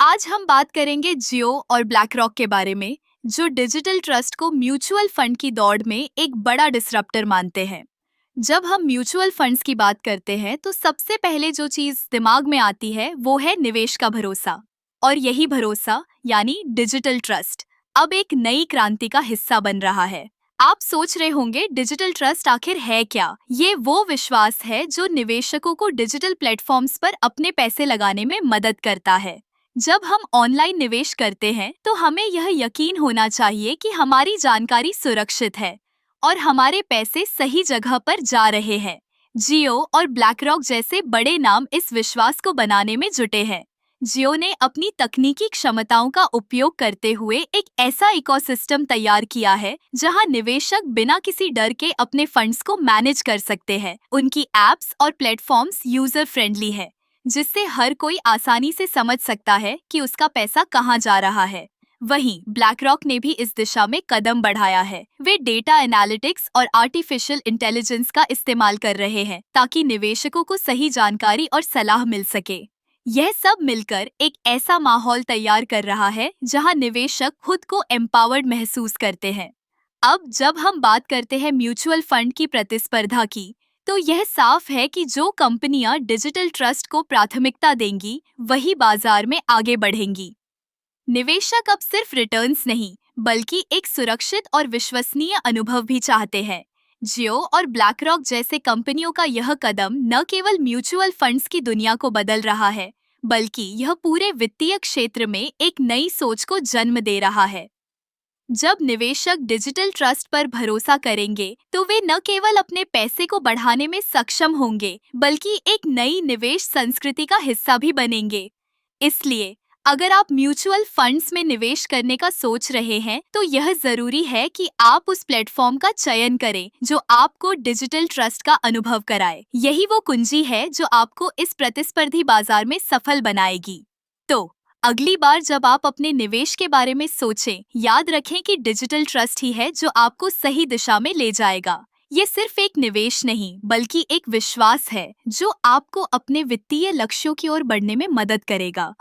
आज हम बात करेंगे जियो और ब्लैक रॉक के बारे में, जो डिजिटल ट्रस्ट को म्यूचुअल फंड की दौड़ में एक बड़ा डिसरप्टर मानते हैं। जब हम म्यूचुअल फंड्स की बात करते हैं तो सबसे पहले जो चीज दिमाग में आती है वो है निवेश का भरोसा। और यही भरोसा यानी डिजिटल ट्रस्ट अब एक नई क्रांति का हिस्सा बन रहा है। आप सोच रहे होंगे डिजिटल ट्रस्ट आखिर है क्या? ये वो विश्वास है जो निवेशकों को डिजिटल प्लेटफॉर्म्स पर अपने पैसे लगाने में मदद करता है। जब हम ऑनलाइन निवेश करते हैं तो हमें यह यकीन होना चाहिए कि हमारी जानकारी सुरक्षित है और हमारे पैसे सही जगह पर जा रहे हैं। जियो और ब्लैक रॉक जैसे बड़े नाम इस विश्वास को बनाने में जुटे हैं। जियो ने अपनी तकनीकी क्षमताओं का उपयोग करते हुए एक ऐसा इकोसिस्टम तैयार किया है जहां निवेशक बिना किसी डर के अपने फंड्स को मैनेज कर सकते हैं। उनकी एप्स और प्लेटफॉर्म्स यूजर फ्रेंडली है, जिससे हर कोई आसानी से समझ सकता है कि उसका पैसा कहाँ जा रहा है। वहीं ब्लैक रॉक ने भी इस दिशा में कदम बढ़ाया है। वे डेटा एनालिटिक्स और आर्टिफिशियल इंटेलिजेंस का इस्तेमाल कर रहे हैं ताकि निवेशकों को सही जानकारी और सलाह मिल सके। यह सब मिलकर एक ऐसा माहौल तैयार कर रहा है जहां निवेशक खुद को एम्पावर्ड महसूस करते हैं। अब जब हम बात करते हैं म्यूचुअल फंड की प्रतिस्पर्धा की, तो यह साफ है कि जो कंपनियां डिजिटल ट्रस्ट को प्राथमिकता देंगी, वही बाजार में आगे बढ़ेंगी। निवेशक अब सिर्फ रिटर्न्स नहीं, बल्कि एक सुरक्षित और विश्वसनीय अनुभव भी चाहते हैं। जियो और ब्लैक रॉक जैसे कंपनियों का यह कदम न केवल म्यूचुअल फंड्स की दुनिया को बदल रहा है, बल्कि यह पूरे वित्तीय क्षेत्र में एक नई सोच को जन्म दे रहा है। जब निवेशक डिजिटल ट्रस्ट पर भरोसा करेंगे तो वे न केवल अपने पैसे को बढ़ाने में सक्षम होंगे, बल्कि एक नई निवेश संस्कृति का हिस्सा भी बनेंगे। इसलिए अगर आप म्यूचुअल फंड्स में निवेश करने का सोच रहे हैं, तो यह जरूरी है कि आप उस प्लेटफॉर्म का चयन करें जो आपको डिजिटल ट्रस्ट का अनुभव कराए। यही वो कुंजी है जो आपको इस प्रतिस्पर्धी बाजार में सफल बनाएगी। तो अगली बार जब आप अपने निवेश के बारे में सोचें, याद रखें कि डिजिटल ट्रस्ट ही है जो आपको सही दिशा में ले जाएगा। ये सिर्फ एक निवेश नहीं, बल्कि एक विश्वास है जो आपको अपने वित्तीय लक्ष्यों की ओर बढ़ने में मदद करेगा।